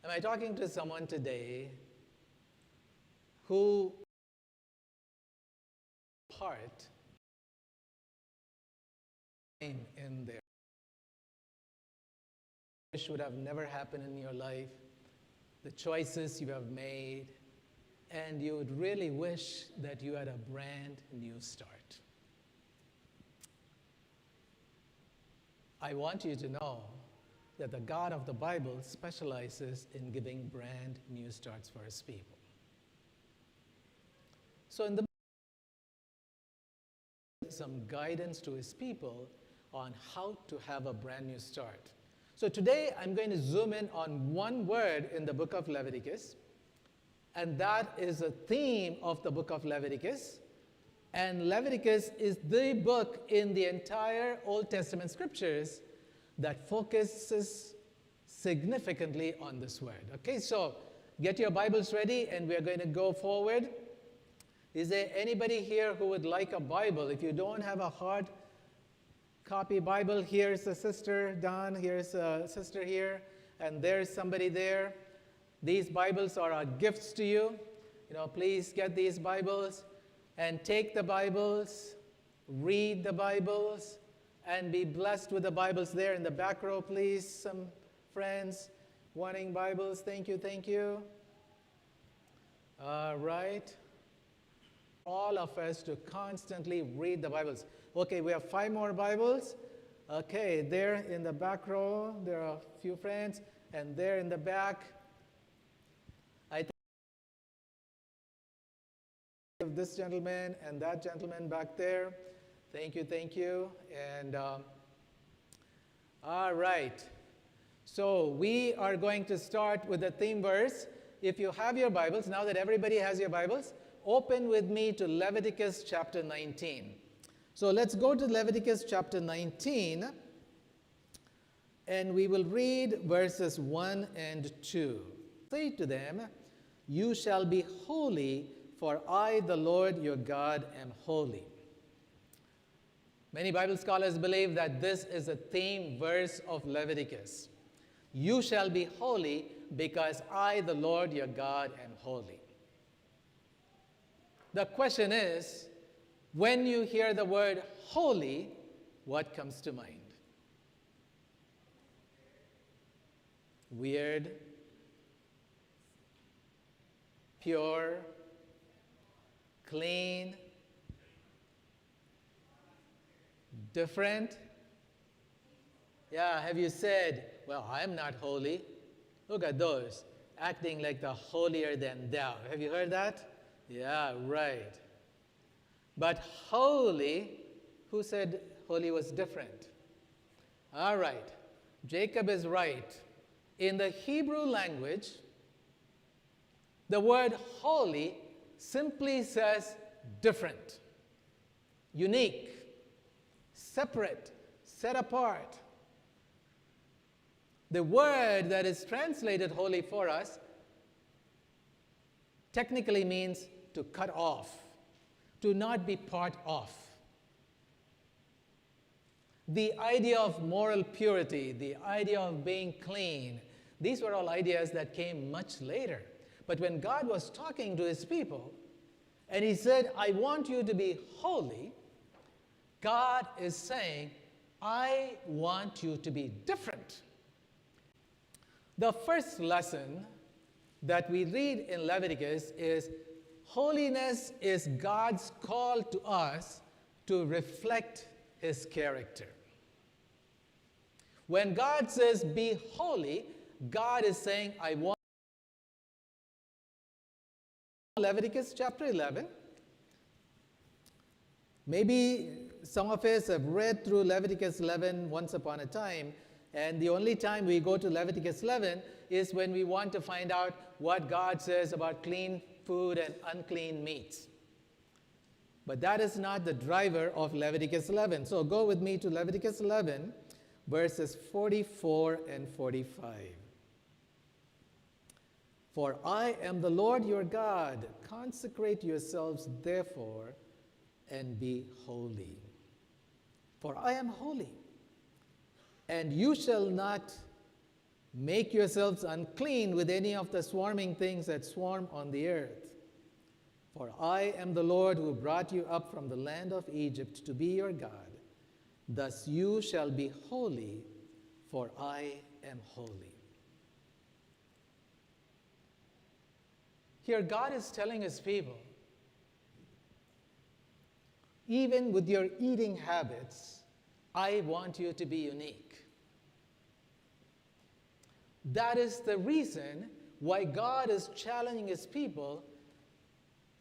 Am I talking to someone today who part in there wish would have never happened in your life, the choices you have made, and you would really wish that you had a brand new start? I want you to know that the God of the Bible specializes in giving brand new starts for his people. So in the some guidance to his people on how to have a brand new start. So today I'm going to zoom in on one word in the book of Leviticus, and that is a theme of the book of Leviticus. And Leviticus is the book in the entire Old Testament scriptures that focuses significantly on this word. Okay, so get your Bibles ready and we're going to go forward. Is there anybody here who would like a Bible? If you don't have a hard copy Bible, here's a sister, Don, here's a sister here, and there's somebody there. These Bibles are our gifts to you. Please get these Bibles and take the Bibles, read the Bibles, and be blessed with the Bibles there in the back row, please. Some friends wanting Bibles. Thank you, thank you. All right. All of us to constantly read the Bibles. Okay, we have 5 more Bibles. Okay, there in the back row, there are a few friends, and there in the back, I think of this gentleman and that gentleman back there. Thank you, thank you. And all right. So we are going to start with the theme verse. If you have your Bibles, now that everybody has your Bibles, open with me to Leviticus chapter 19. So let's go to Leviticus chapter 19, and we will read verses 1 and 2. Say to them, "You shall be holy, for I, the Lord your God, am holy." Many Bible scholars believe that this is a theme verse of Leviticus. You shall be holy because I, the Lord your God, am holy. The question is, when you hear the word holy, what comes to mind? Weird, pure, clean, different? Yeah, have you said, well, I'm not holy? Look at those, acting like the holier than thou. Have you heard that? Yeah, right. But holy, who said holy was different? All right, Jacob is right. In the Hebrew language, the word holy simply says different, unique, separate, set apart. The word that is translated holy for us technically means to cut off, to not be part of. The idea of moral purity, the idea of being clean, these were all ideas that came much later. But when God was talking to his people, and he said, I want you to be holy, God is saying, I want you to be different. The first lesson that we read in Leviticus is holiness is God's call to us to reflect his character. When God says be holy, God is saying, I want. Leviticus chapter 11. Maybe some of us have read through Leviticus 11 once upon a time, and the only time we go to Leviticus 11 is when we want to find out what God says about clean food and unclean meats. But that is not the driver of Leviticus 11. So go with me to Leviticus 11, verses 44 and 45. For I am the Lord your God. Consecrate yourselves, therefore, and be holy. For I am holy. And you shall not make yourselves unclean with any of the swarming things that swarm on the earth. For I am the Lord who brought you up from the land of Egypt to be your God. Thus you shall be holy, for I am holy. Here God is telling his people, even with your eating habits, I want you to be unique. That is the reason why God is challenging his people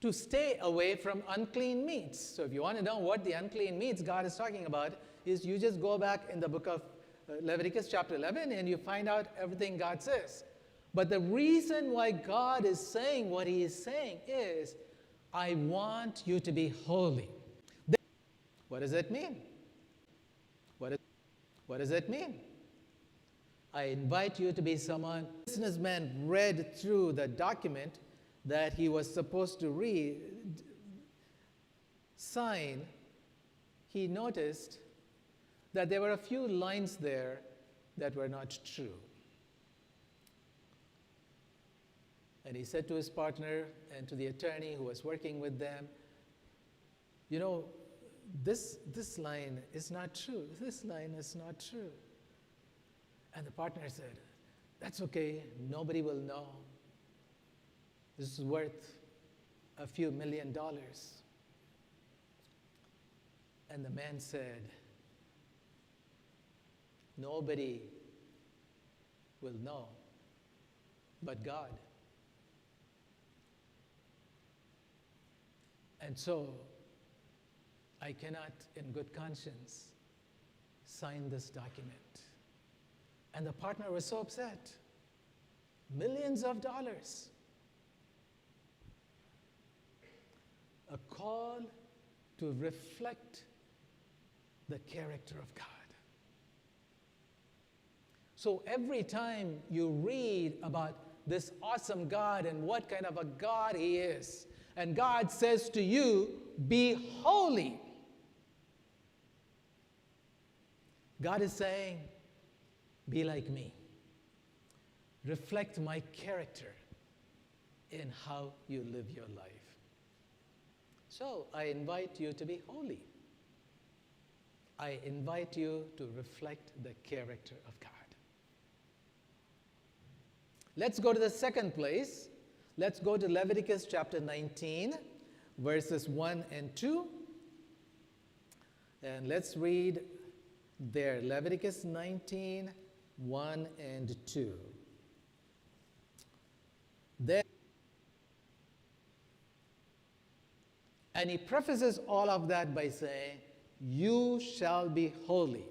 to stay away from unclean meats. So if you want to know what the unclean meats God is talking about, is you just go back in the book of Leviticus chapter 11 and you find out everything God says. But the reason why God is saying what he is saying is, I want you to be holy. What does that mean? What does that mean? I invite you to be someone. The businessman read through the document that he was supposed to sign. He noticed that there were a few lines there that were not true. And he said to his partner and to the attorney who was working with them, you know, this line is not true. This line is not true. And the partner said, that's okay, nobody will know. This is worth a few $1 million. And the man said, nobody will know but God. And so, I cannot, in good conscience, sign this document. And the partner was so upset. Millions of dollars. A call to reflect the character of God. So every time you read about this awesome God and what kind of a God he is, and God says to you, be holy. God is saying, be like me. Reflect my character in how you live your life. So I invite you to be holy. I invite you to reflect the character of God. Let's go to the second place. Let's go to Leviticus chapter 19, verses 1 and 2. And let's read there, Leviticus 19, 1 and 2. Then, and he prefaces all of that by saying, you shall be holy,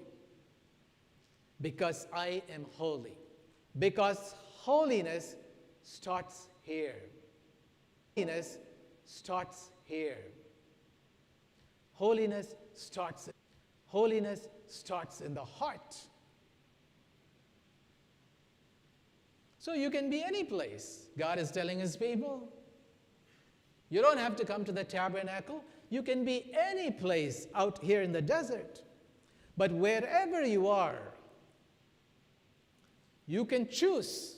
because I am holy. Because holiness starts here. Holiness starts here. Holiness starts in the heart. So you can be any place. God is telling his people. You don't have to come to the tabernacle. You can be any place out here in the desert. But wherever you are, you can choose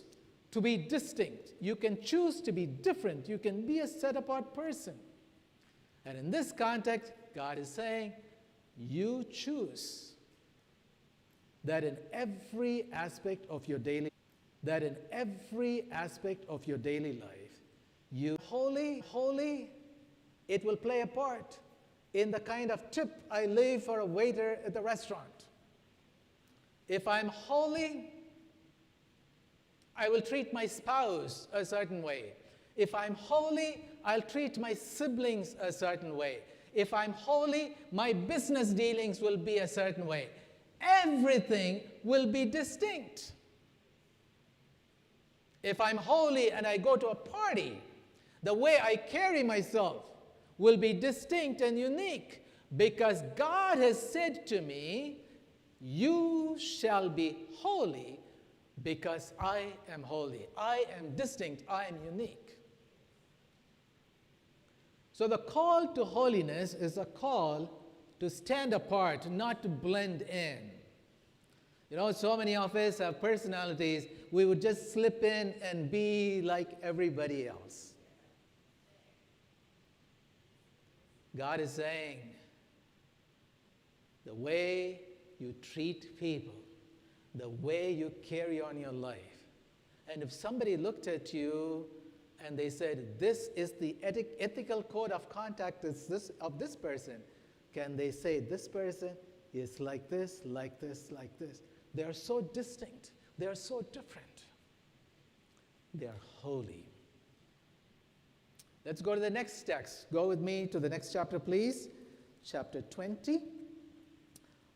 to be distinct. You can choose to be different. You can be a set-apart person. And in this context, God is saying, you choose that in every aspect of your daily life, you holy, it will play a part in the kind of tip I leave for a waiter at the restaurant. If I'm holy, I will treat my spouse a certain way. If I'm holy, I'll treat my siblings a certain way. If I'm holy, my business dealings will be a certain way. Everything will be distinct. If I'm holy and I go to a party, the way I carry myself will be distinct and unique, because God has said to me, you shall be holy because I am holy. I am distinct. I am unique. So the call to holiness is a call to stand apart, not to blend in. You know, so many of us have personalities, we would just slip in and be like everybody else. God is saying, the way you treat people, the way you carry on your life. And if somebody looked at you and they said, this is the ethical code of conduct of this person, can they say, this person is like this, like this, like this? They are so distinct. They are so different. They are holy. Let's go to the next text. Go with me to the next chapter, please. Chapter 20.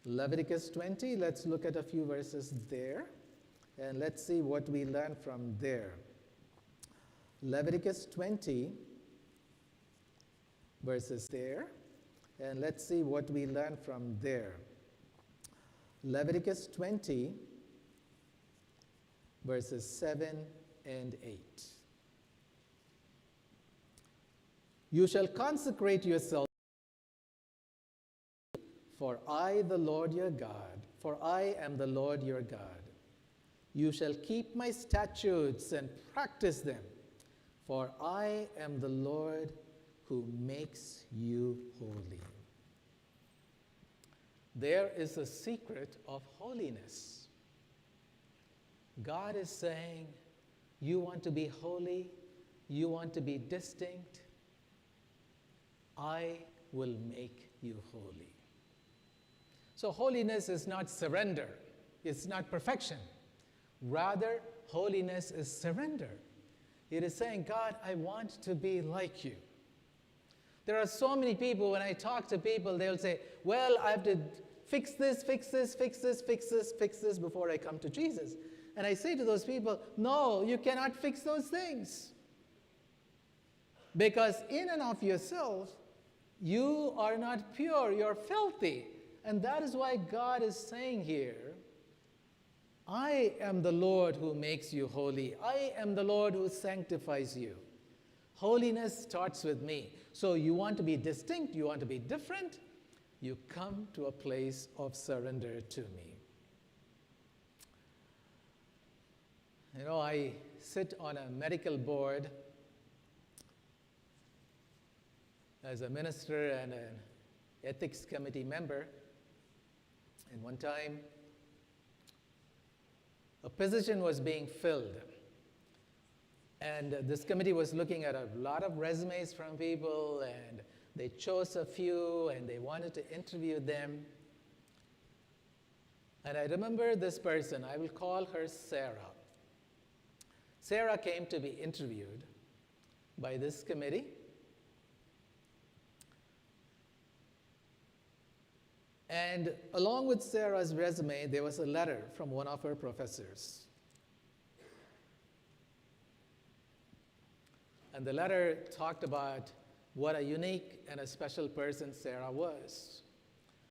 Leviticus 20. Let's look at a few verses there. And let's see what we learn from there. Leviticus 20, verses there. And let's see what we learn from there. Leviticus 20, verses 7 and 8. You shall consecrate yourself, for I, the Lord your God, for I am the Lord your God. You shall keep my statutes and practice them, for I am the Lord who makes you holy. There is a secret of holiness. God is saying, you want to be holy, you want to be distinct, I will make you holy. So holiness is not surrender, it's not perfection. Rather, holiness is surrender. It is saying, God, I want to be like you. There are so many people, when I talk to people, they'll say, well, I have to fix this, fix this, fix this, fix this, fix this before I come to Jesus. And I say to those people, no, you cannot fix those things. Because in and of yourself, you are not pure, you're filthy. And that is why God is saying here, I am the Lord who makes you holy. I am the Lord who sanctifies you. Holiness starts with me. So you want to be distinct, you want to be different, you come to a place of surrender to me. You know, I sit on a medical board as a minister and an ethics committee member. And one time, a position was being filled. And this committee was looking at a lot of resumes from people, and they chose a few, and they wanted to interview them. And I remember this person, I will call her Sarah. Sarah came to be interviewed by this committee. And along with Sarah's resume, there was a letter from one of her professors. And the letter talked about what a unique and a special person Sarah was.